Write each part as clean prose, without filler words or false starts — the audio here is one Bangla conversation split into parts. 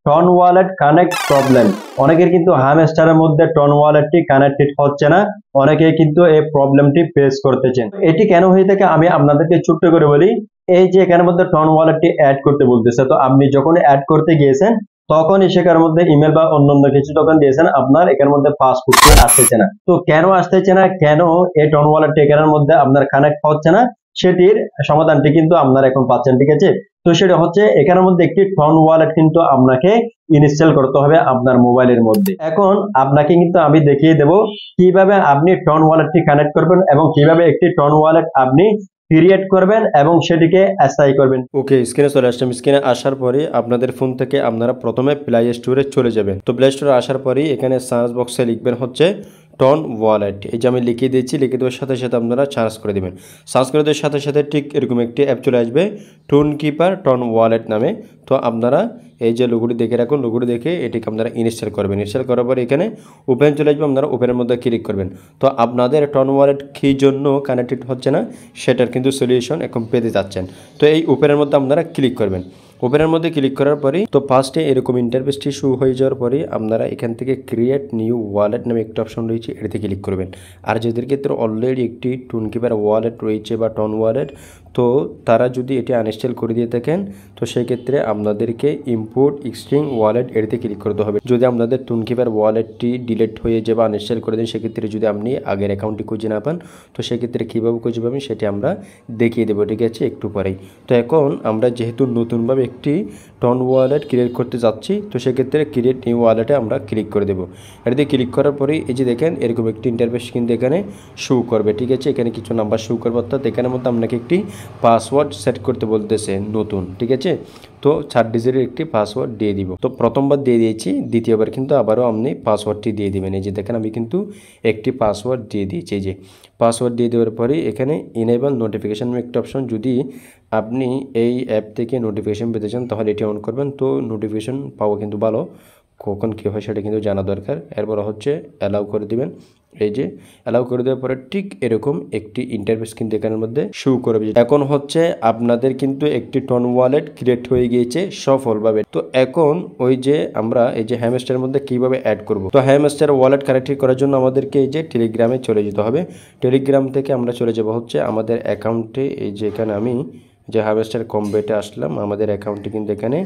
Ton wallet connect problem. অনেকের কিন্তু হ্যামস্টারের মধ্যে টন ওয়ালেটটি কানেক্টেড হচ্ছে না, অনেকে কিন্তু এই প্রবলেমটি ফেস করতেছেন। এটি কেন হয়ে থাকে আমি আপনাদেরকে ছোট্ট করে বলি। এই যে এখানের মধ্যে টন ওয়ালেটটি অ্যাড করতে বলতেছে, তো আপনি যখন অ্যাড করতে গিয়েছেন তখনই সেখানের মধ্যে ইমেল বা অন্যান্য কিছু যখন দিয়েছেন আপনার এখানের মধ্যে পাসবুকটি আসতেছে না। তো কেন আসতেছে না, কেন এই টন ওয়ালেটটি এখানের মধ্যে আপনার কানেক্ট হচ্ছে না, সেটির সমাধানটি কিন্তু আপনারা এখন পাচ্ছেন, ঠিক আছে। তো সেটা হচ্ছে এখানের মধ্যে একটি টন ওয়ালেট কিন্তু আপনাকে ইনস্টল করতে হবে আপনার মোবাইলের মধ্যে। এখন আপনাকে কিন্তু আমি দেখিয়ে দেব কিভাবে আপনি টন ওয়ালেটটি কানেক্ট করবেন এবং কিভাবে একটি টন ওয়ালেট আপনি ক্রিয়েট করবেন এবং সেটিকে অ্যাসাইন করবেন। ওকে, স্ক্রিনে চলে আসলাম। স্ক্রিনে আসার পরে আপনাদের ফোন থেকে আপনারা প্রথমে প্লে স্টোরে চলে যাবেন। তো প্লে স্টোরে আসার পরেই এখানে সার্চ বক্সে লিখবেন হচ্ছে টন ওয়ালেট। এই যে আমি লিখে দিয়েছি, লিখে দেওয়ার সাথে সাথে আপনারা সার্চ করে দেবেন। সার্চ করে দেওয়ার সাথে সাথে ঠিক এরকম একটি অ্যাপ চলে আসবে, টোন কিপার টন ওয়ালেট নামে। তো আপনারা এই যে লোগোটি দেখে রাখুন, লোগোটি দেখে এটিকে আপনারা ইনস্টল করবেন। ইনস্টল করার পরে এখানে ওপেন চলে আসবে, আপনারা ওপেনের মধ্যে ক্লিক করবেন। তো আপনাদের টন ওয়ালেট কী জন্য কানেক্টেড হচ্ছে না সেটার কিন্তু সলিউশন এখন পেতে যাচ্ছেন। তো এই ওপেনের মধ্যে আপনারা ক্লিক করবেন। ওপেনের মধ্যে ক্লিক করার পরেই তো ফার্স্টে এরকম ইন্টারফেসটি শুরু হয়ে যাওয়ার পরে আপনারা এখান থেকে ক্রিয়েট নিউ ওয়ালেট নামে একটা অপশন রয়েছে, এটাতে ক্লিক করবেন। আর যাদের ক্ষেত্রে অলরেডি একটি টোন কিপার ওয়ালেট রয়েছে বা টন ওয়ালেট, তো তারা যদি এটি আনইনস্টল করে দিয়ে থাকেন তো সেক্ষেত্রে আপনাদেরকে ইম্পোর্ট এক্সট্রিং ওয়ালেট এটিতে ক্লিক করতে হবে। যদি আপনাদের টোন কিপার ওয়ালেটটি ডিলিট হয়ে যায় বা আনইনস্টল করে দেন, সেক্ষেত্রে যদি আপনি আগের অ্যাকাউন্টটি খুঁজে না পান তো সেক্ষেত্রে কীভাবে খুঁজে পাবেন সেটি আমরা দেখিয়ে দেবো, ঠিক আছে, একটু পরেই। তো এখন আমরা যেহেতু নতুনভাবে একটি টন ওয়ালেট ক্রিয়েট করতে যাচ্ছি, তো সেক্ষেত্রে ক্রিয়েট নিউ ওয়ালেটে আমরা ক্লিক করে দেবো। এটাতে ক্লিক করার পরেই এই যে দেখেন এরকম একটি ইন্টারফেস কিন্তু এখানে শো করবে, ঠিক আছে। এখানে কিছু নাম্বার শো করবে, অর্থাৎ এখানের মধ্যে আপনাকে একটি পাসওয়ার্ড সেট করতে বলতেছে নতুন, ঠিক আছে। তো 4 ডিজিটের একটি পাসওয়ার্ড দিয়ে দিব। তো প্রথমবার দিয়ে দিয়েছি, দ্বিতীয়বার কিন্তু আবারও আপনি পাসওয়ার্ডটি দিয়ে দিবেন। এই যে দেখেন আমি কিন্তু একটি পাসওয়ার্ড দিয়ে দিয়েছি। এই যে পাসওয়ার্ড দিয়ে দেওয়ার পরে এখানে ইনেবল নোটিফিকেশন একটা অপশন, যদি আপনি এই অ্যাপ থেকে নোটিফিকেশন পেতে চান তাহলে এটি অন করবেন। তো নোটিফিকেশন পাওয়া কিন্তু ভালো, কখন কী হয় সেটা কিন্তু জানা দরকার। এরপর হচ্ছে অ্যালাউ করে দিবেন। এই যে অ্যালাউ করে দেওয়ার পরে ঠিক এরকম একটি ইন্টারফেস কিন্তু এখানের মধ্যে শো করবে। এখন হচ্ছে আপনাদের কিন্তু একটি টন ওয়ালেট ক্রিয়েট হয়ে গিয়েছে সফলভাবে। তো এখন ওই যে আমরা এই যে হ্যামস্টারের মধ্যে কিভাবে অ্যাড করব, তো হ্যামস্টার ওয়ালেট কানেক্ট করার জন্য আমাদেরকে এই যে টেলিগ্রামে চলে যেতে হবে। টেলিগ্রাম থেকে আমরা চলে যাব হচ্ছে আমাদের অ্যাকাউন্টে। এই যে এখানে আমি যে হারভেস্টার কমবেটে আসলাম, আমাদের অ্যাকাউন্টে কিন্তু এখানে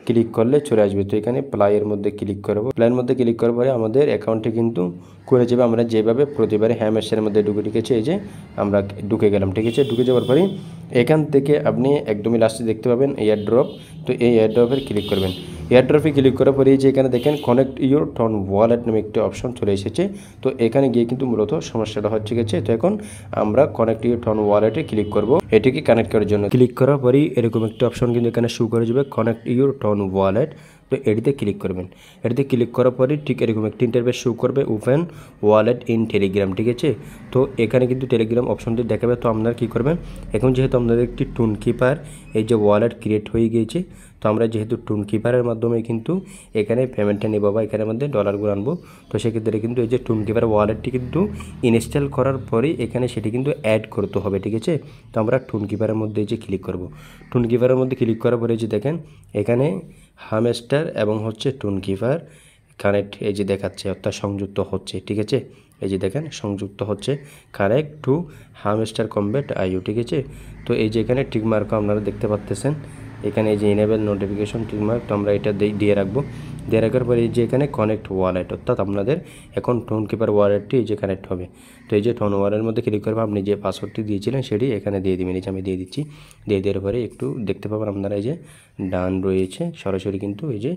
ক্লিক করলে চলে আসবে। তো এখানে প্লাইয়ের মধ্যে ক্লিক করব। প্লাইয়ের মধ্যে ক্লিক করার পরে আমাদের অ্যাকাউন্টে কিন্তু করে যাবে। আমরা যেভাবে প্রতিবারে হ্যামস্টারের মধ্যে ঢুকেছি, এই যে আমরা ঢুকে গেলাম, ঠিক আছে। ঢুকে যাওয়ার পরে এখান থেকে আপনি একদমই লাস্টে দেখতে পাবেন এয়ার ড্রপ। তো এই এয়ার ড্রপের ক্লিক করবেন। এয়ার ড্রপে ক্লিক করার পরে যে এখানে দেখেন কানেক্ট ইউর টন ওয়ালেট নামে একটি অপশন চলে এসেছে। তো এখানে গিয়ে কিন্তু মূলত সমস্যাটা হচ্ছে, ঠিক আছে। তো এখন আমরা কানেক্ট ইউর টন ওয়ালেটে ক্লিক করব এটিকে কানেক্ট করার জন্য। ক্লিক করার পরেই এরকম একটা অপশন কিন্তু এখানে শো করে যাবে, কানেক্ট ইউর টন ওয়ালেট। তো এটিতে ক্লিক করবেন। এটিতে ক্লিক করার পরে ঠিক এরকম একটি ইন্টারফেস শো করবে, ওপেন ওয়ালেট ইন টেলিগ্রাম, ঠিক আছে। তো এখানে কিন্তু টেলিগ্রাম অপশনটি দেখাবে। তো আপনারা কী করবেন, এখন যেহেতু আপনাদের একটি টোন কিপার এই যে ওয়ালেট ক্রিয়েট হয়ে গিয়েছে, তো আমরা যেহেতু টোন কিপারের মাধ্যমে কিন্তু এখানে পেমেন্টটা নেব বা এখানের মধ্যে ডলারগুলো আনবো, তো সেক্ষেত্রে কিন্তু এই যে টোন কিপার ওয়ালেটটি কিন্তু ইনস্টল করার পরে এখানে সেটি কিন্তু অ্যাড করতে হবে, ঠিক আছে। তো আমরা টোন কিপারের মধ্যে যে ক্লিক করব। টোন কিপারের মধ্যে ক্লিক করার পরে যে দেখেন এখানে হামস্টার এবং হচ্ছে টোন কিপার কানেক্ট এই যে দেখাচ্ছে, অর্থাৎ সংযুক্ত হচ্ছে, ঠিক আছে। এই যে দেখেন সংযুক্ত হচ্ছে, কানেক্ট টু হামস্টার কমবেট আইও, ঠিক আছে। তো এই যে এখানে টিক মার্কও আপনারা দেখতে পাচ্ছেন, এখানে এই যে ইনেবল নোটিফিকেশন টিক মার্ক, তো আমরা এটা দিয়ে রাখবো। দিয়ে রাখার পরে এই যে এখানে কানেক্ট ওয়ালেট, অর্থাৎ আপনাদের এখন টোন কিপার ওয়ালেটটি এই যে কানেক্ট হবে। তো এই যে টোন ওয়ালেটের মধ্যে ক্লিক করবো, আপনি যে পাসওয়ার্ডটি দিয়েছিলেন সেটি এখানে দিয়ে দিবেন। এই যে আমি দিয়ে দিচ্ছি। দিয়ে দেওয়ার পরে একটু দেখতে পাবেন আপনারা এই যে ডান রয়েছে সরাসরি, কিন্তু এই যে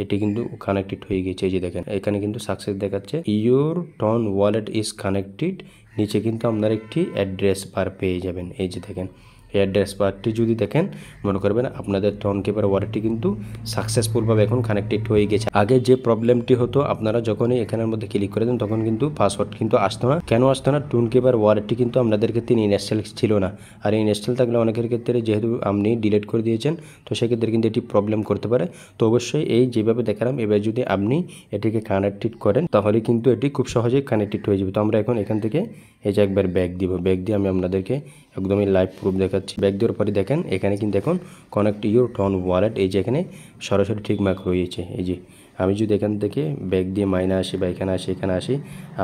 এটি কিন্তু কানেক্টেড হয়ে গেছে। এই যে দেখেন এখানে কিন্তু সাকসেস দেখাচ্ছে, your TON wallet is connected. নিচে কিন্তু আপনার একটি অ্যাড্রেস বার পেয়ে যাবেন। এই যে দেখেন অ্যাড্রেস বারটি যদি দেখেন মনে করবেন আপনাদের টন কিপার ওয়ালেটটি কিন্তু সাকসেসফুলভাবে এখন কানেক্টেড হয়ে গেছে। আগে যে প্রবলেমটি হতো, আপনারা যখনই এখানের মধ্যে ক্লিক করে দেন তখন কিন্তু পাসওয়ার্ড কিন্তু আসতো না। কেন আসতো না, টোন কিপার ওয়ালেটটি কিন্তু আপনাদের ক্ষেত্রে ইনস্টল ছিল না। আর ইনস্টল থাকলে অনেকের ক্ষেত্রে যেহেতু আপনি ডিলিট করে দিয়েছেন, তো সেক্ষেত্রে কিন্তু এটি প্রবলেম করতে পারে। তো অবশ্যই এই যেভাবে দেখালাম এবার যদি আপনি এটিকে কানেক্টেড করেন তাহলে কিন্তু এটি খুব সহজেই কানেক্টেড হয়ে যাবে। তো আমরা এখন এখান থেকে এই যে একবার ব্যাক দিব, ব্যাক দিয়ে আমি আপনাদেরকে একদমই লাইভ প্রুফ দেখাচ্ছি। ব্যাক দেওয়ার পরে দেখেন এখানে কিন্তু এখন কানেক্ট ইউর টন ওয়ালেট, এই যে এখানে সরাসরি ঠিক মার্ক রয়েছে। এই যে আমি যদি এখান থেকে ব্যাক দিয়ে মাইনে আসি বা এখানে আসি এখানে আসি,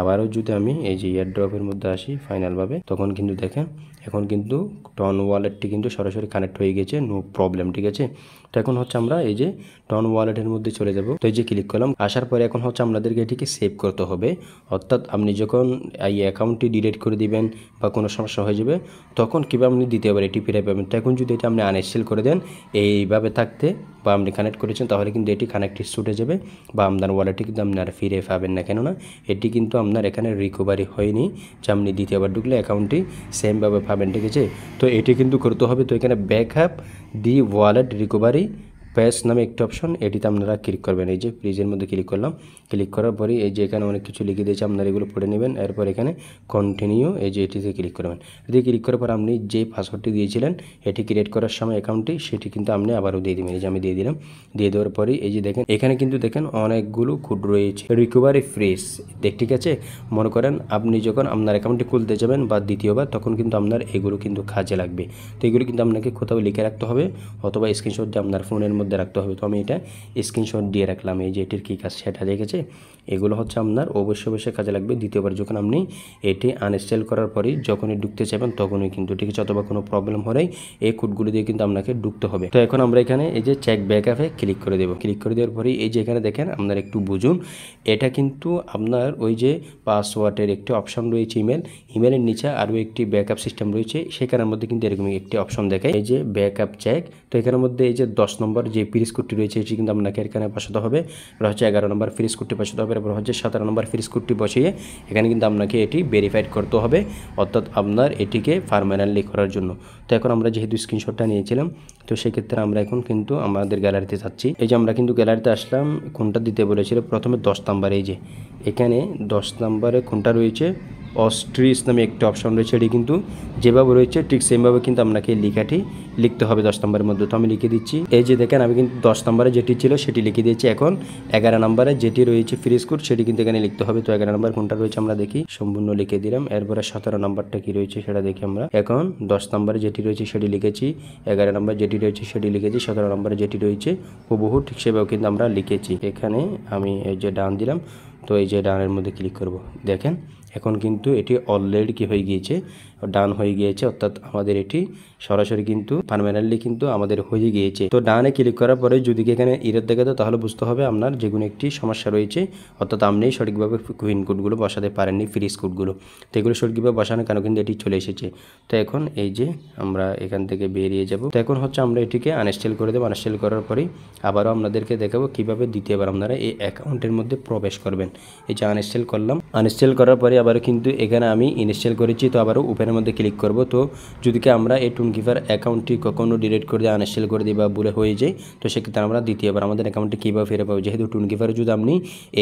আবারও যদি আমি এই যে এয়ারড্রপের মধ্যে আসি ফাইনালভাবে, তখন কিন্তু দেখেন এখন কিন্তু টন ওয়ালেটটি কিন্তু সরাসরি কানেক্ট হয়ে গেছে, নো প্রবলেম। ঠিক আছে, তো এখন হচ্ছে আমরা এই যে টন ওয়ালেটের মধ্যে চলে যাব। তো এই যে ক্লিক করলাম, আসার পরে এখন হচ্ছে আমাদেরকে এটিকে সেভ করতে হবে। অর্থাৎ আপনি যখন এই অ্যাকাউন্টটি ডিলিট করে দিবেন বা কোনো সমস্যা হয়ে যাবে, তখন কীভাবে আপনি দ্বিতীয়বার এটি ফিরে পাবেন। তো এখন যদি এটা আপনি আনইনস্টল করে দেন এইভাবে থাকতে, বা আপনি কানেক্ট করেছেন, তাহলে কিন্তু এটি কানেক্টেড ছুটে যাবে বা আপনার ওয়ালেটটি কিন্তু আপনার ফিরে পাবেন না। কেননা এটি কিন্তু আপনার এখানে রিকভারি হয়নি, যে আপনি দ্বিতীয়বার ঢুকলে অ্যাকাউন্টটি সেমভাবে পাবেন। ঠিক আছে, তো এটি কিন্তু করতে হবে। তো এখানে ব্যাকআপ দি ওয়ালেট রিকভারি প্যাচ নামে একটি অপশন, এটিতে আপনারা ক্লিক করবেন। এই যে ফ্রিজের মধ্যে ক্লিক করলাম, ক্লিক করার পরে এই যে এখানে অনেক কিছু লিখে দিয়েছে, আপনারা এগুলো পড়ে নেবেন। এরপর এখানে কন্টিনিউ, এই যে এটিতে ক্লিক করবেন। এটি ক্লিক করার পর আপনি যে পাসওয়ার্ডটি দিয়েছিলেন এটি ক্রিয়েট করার সময় অ্যাকাউন্টটি, সেটি কিন্তু আপনি আবারও দিয়ে দেবেন। এই যে আমি দিয়ে দিলাম। দিয়ে দেওয়ার পরে এই যে দেখেন এখানে কিন্তু দেখেন অনেকগুলো কোড রয়েছে, রিকভারি ফ্রেশ। ঠিক আছে, মনে করেন আপনি যখন আপনার অ্যাকাউন্টটি খুলতে যাবেন বা দ্বিতীয়বার, তখন কিন্তু আপনার এগুলো কিন্তু কাজে লাগবে। তো এগুলো কিন্তু আপনাকে কোথাও লিখে রাখতে হবে অথবা স্ক্রিনশট দিয়ে আপনার ফোনের মধ্যে রাখতে হবে। তো আমি এটা স্ক্রিনশট দিয়ে রাখলাম। এই যে এটির কী কাজ সেটা দেখেছে, এগুলো হচ্ছে আপনার অবশ্যই কাজে লাগবে দ্বিতীয়বার যখন আপনি এটি আনইনস্টল করার পরেই যখনই ঢুকতে চাইবেন তখনই কিন্তু। ঠিক আছে, অথবা কোনো প্রবলেম হলেই এই কোডগুলো দিয়ে কিন্তু আপনাকে ঢুকতে হবে। তো এখন আমরা এখানে এই যে চেক ব্যাকআপে ক্লিক করে দেবো। ক্লিক করে দেওয়ার পরেই এই যে এখানে দেখেন আপনারা একটু বুঝুন, এটা কিন্তু আপনার ওই যে পাসওয়ার্ডের একটি অপশন রয়েছে, ইমেলের নিচে আরও একটি ব্যাকআপ সিস্টেম রয়েছে, সেখানের মধ্যে কিন্তু এরকমই একটি অপশন দেখায়, এই যে ব্যাকআপ চেক। তো এখানের মধ্যে এই যে 10 নম্বর যে ফ্রিজ কোডটি রয়েছে এটি কিন্তু আপনাকে এখানে বসাতে হবে। এবার হচ্ছে 11 নম্বর ফ্রিজ কোডটি বসাতে হবে। এরপর হচ্ছে 17 নম্বর ফ্রিজ কোডটি বসিয়ে এখানে কিন্তু আপনাকে এটি ভেরিফাইড করতে হবে, অর্থাৎ আপনার এটিকে পার্মানেন্টলি করার জন্য। তো এখন আমরা যেহেতু স্ক্রিনশটটা নিয়েছিলাম, তো সেক্ষেত্রে আমরা এখন কিন্তু আমাদের গ্যালারিতে যাচ্ছি। এই যে আমরা কিন্তু গ্যালারিতে আসলাম, কোনটা দিতে বলেছিল প্রথমে 10 নাম্বার, এই যে এখানে 10 নম্বরে কোনটা রয়েছে অস্ট্রিচ নামে একটি অপশন রয়েছে, এটি কিন্তু যেভাবে রয়েছে ঠিক সেমভাবে কিন্তু আপনাকে লেখাটি লিখতে হবে 10 নম্বরের মধ্যে। তো আমি লিখে দিচ্ছি। এই যে দেখেন আমি কিন্তু 10 নম্বরে যেটি ছিল সেটি লিখে দিয়েছি। এখন 11 নম্বরে যেটি রয়েছে ফ্রিজ কোড সেটি কিন্তু এখানে লিখতে হবে। তো 11 নম্বর কোনটা রয়েছে আমরা দেখি, সম্পূর্ণ লিখে দিলাম। এরপরে 17 নম্বরটা কি রয়েছে সেটা দেখি আমরা। এখন 10 নম্বরে যেটি রয়েছে সেটি লিখেছি, 11 নম্বর যেটি রয়েছে সেটি লিখেছি, 17 নম্বরে যেটি রয়েছে হুবহু ঠিক সেভাবে কিন্তু আমরা লিখেছি। এখানে আমি এই যে ডান দিলাম, তো এই যে ডানের মধ্যে ক্লিক করব। দেখেন এখন কিন্তু এটি অলরেডি কি হয়ে গিয়েছে, ডান হয়ে গিয়েছে, অর্থাৎ আমাদের এটি সরাসরি কিন্তু পার্মানেন্টলি কিন্তু আমাদের হয়ে গিয়েছে। তো ডানে ক্লিক করার পরে যদি এখানে এরর দেখে তো তাহলে বুঝতে হবে আপনার যে কোনো একটি সমস্যা রয়েছে, অর্থাৎ আপনি সঠিকভাবে কুইন কোডগুলো বসাতে পারেননি, ফ্রিজ কোডগুলো। তো এগুলো সঠিকভাবে বসানোর কারণে কিন্তু এটি চলে এসেছে। তো এখন এই যে আমরা এখান থেকে বেরিয়ে যাব। তো এখন হচ্ছে আমরা এটিকে আনইনস্টল করে দেবো। আনইনস্টল করার পরেই আবারও আপনাদেরকে দেখাবো কীভাবে দ্বিতীয়বার আপনারা এই অ্যাকাউন্টের মধ্যে প্রবেশ করবেন। এই যে আনইনস্টল করলাম, আনইনস্টল করার পরে আবারও কিন্তু এখানে আমি ইনস্টল করেছি, তো আবারও ওপেনের মধ্যে ক্লিক করব। তো যদি আমরা এই টুনকিপার অ্যাকাউন্টটি কখনো ডিলিট করে দিয়ে আনইনস্টল করে দিই বা ভুলে হয়ে যায়, তো সেক্ষেত্রে আমরা দ্বিতীয়বার আমাদের অ্যাকাউন্টটি কীভাবে ফিরে পাবো। যেহেতু টুনকিপারে যদি আপনি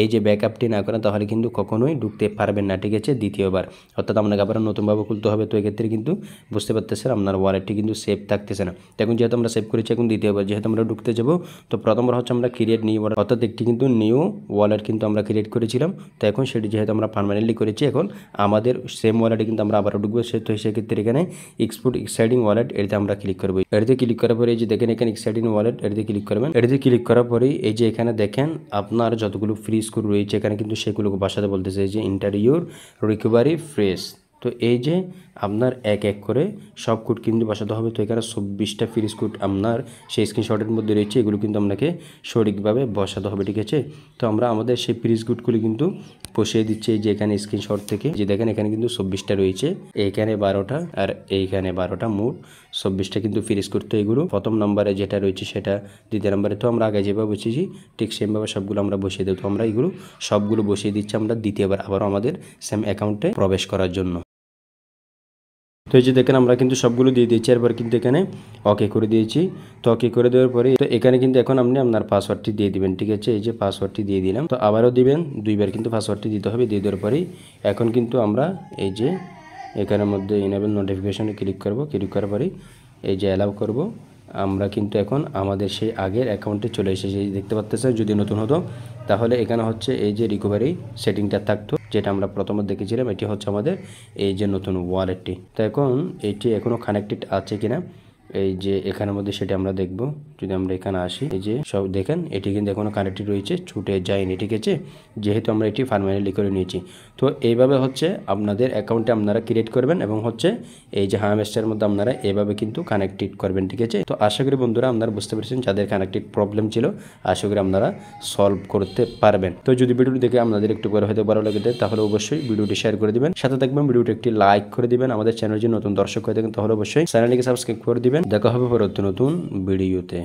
এই যে ব্যাকআপটি না করেন তাহলে কিন্তু কখনোই ঢুকতে পারবেন না। ঠিক আছে, দ্বিতীয়বার, অর্থাৎ আপনাকে আবার নতুনভাবে খুলতে হবে। তো এক্ষেত্রে কিন্তু বুঝতে পারতেছেন আপনার ওয়ালেটটি কিন্তু সেভ থাকতেছে না। তো এখন যেহেতু আমরা সেভ করেছি, এখন দ্বিতীয়বার যেহেতু আমরা ঢুকতে যাব, তো প্রথমবার হচ্ছে আমরা ক্রিয়েট নিউ ওয়ালেট, অর্থাৎ একটি কিন্তু নিউ ওয়ালেট কিন্তু আমরা ক্রিয়েট করেছিলাম। তো এখন সেটি যেহেতু আমরা পার্মানেন্টলি করেছি, এখন আমাদের সেম ওয়ালেটে কিন্তু আমরা আবারও ঢুকবো। তো সেক্ষেত্রে এখানে এক্সপোর্ট এক্সাইটিং ওয়ালেট এটিতে আমরা ক্লিক করবো। এটিতে ক্লিক করার পরে এই যে দেখেন এখানে এক্সাইটিং ওয়ালেট এটিতে ক্লিক করবেন। এটিতে ক্লিক করার পরে এই যে এখানে দেখেন আপনার যতগুলো ফ্রি স্কোর রয়েছে এখানে কিন্তু সেগুলোকে বসাতে বলতেছে, এই যে ইন্টারভিউর রিকভারি ফ্রেশ। তো এই যে আপনার এক এক করে সব কোড কিন্তু বসাতে হবে। তো এখানে 24টা ফ্রিজ কোড আপনার সেই স্ক্রিনশটের মধ্যে রয়েছে, এগুলো কিন্তু আপনাকে সঠিকভাবে বসাতে হবে। ঠিক আছে, তো আমরা আমাদের সেই ফ্রিজ কোডগুলি কিন্তু বসিয়ে দিচ্ছি। এই যে এখানে স্ক্রিনশট থেকে যে দেখেন এখানে কিন্তু 24টা রয়েছে, এইখানে 12টা আর এইখানে 12টা, মোট 24টা কিন্তু ফ্রিজ কোড। তো এগুলো প্রথম নম্বরে যেটা রয়েছে সেটা, দ্বিতীয় নম্বরে তো আমরা আগে যেভাবে বসিয়েছি ঠিক সেমভাবে সবগুলো আমরা বসিয়ে দেবো। তো আমরা এগুলো সবগুলো বসিয়ে দিচ্ছি আমরা দ্বিতীয়বার আবারও আমাদের সেম অ্যাকাউন্টে প্রবেশ করার জন্য। তো এই যে দেখেন আমরা কিন্তু সবগুলো দিয়ে দিয়েছি, এরপর কিন্তু এখানে ওকে করে দিয়েছি। তো ওকে করে দেওয়ার পরে তো এখানে কিন্তু এখন আপনি আপনার পাসওয়ার্ডটি দিয়ে দিবেন। ঠিক আছে, এই যে পাসওয়ার্ডটি দিয়ে দিলাম। তো আবারও দিবেন, দুইবার কিন্তু পাসওয়ার্ডটি দিতে হবে। দিয়ে দেওয়ার পরেই এখন কিন্তু আমরা এই যে এখানের মধ্যে ইনেবল নোটিফিকেশনে ক্লিক করব। ক্লিক করার পরেই এই যে অ্যালাউ করব। আমরা কিন্তু এখন আমাদের সেই আগের অ্যাকাউন্টে চলে এসেছি। দেখতে পাচ্ছেন, যদি নতুন হতো তাহলে এখানে হচ্ছে এই যে রিকভারি সেটিংটা থাকতো, যেটা আমরা প্রথমে দেখেছিলাম। এটি হচ্ছে আমাদের এই যে নতুন ওয়ালেটটি। তো এখন এটি এখনো কানেক্টেড আছে কিনা এই যে এখানের মধ্যে সেটা আমরা দেখব। যদি আমরা এখানে আসি, এই যে সব দেখেন এটি কিন্তু এখনো কানেক্টেড রয়েছে, ছুটে যায়নি, ঠিক আছে, যেহেতু আমরা এটি পার্মানেন্টলি করে নিয়েছি। তো এইভাবে হচ্ছে আপনাদের অ্যাকাউন্টে আপনারা ক্রিয়েট করবেন এবং হচ্ছে এই যে হামস্টারের মধ্যে আপনারা এভাবে কিন্তু কানেক্টেড করবেন, ঠিক আছে। তো আশা করি বন্ধুরা আপনারা বুঝতে পেরেছেন, যাদের কানেক্টেড প্রবলেম ছিল আশা করি আপনারা সলভ করতে পারবেন। তো যদি ভিডিওটি দেখে আপনাদের একটু করে হয়তো ভালো লাগে তাহলে অবশ্যই ভিডিওটি শেয়ার করে দিবেন, সাথে থাকবেন, ভিডিওটি একটি লাইক করে দিবেন। আমাদের চ্যানেল যদি নতুন দর্শক হয়ে থাকেন তাহলে অবশ্যই চ্যানেলটিকে সাবস্ক্রাইব করে দিবেন। দেখা হবে পরবর্তী নতুন ভিডিওতে।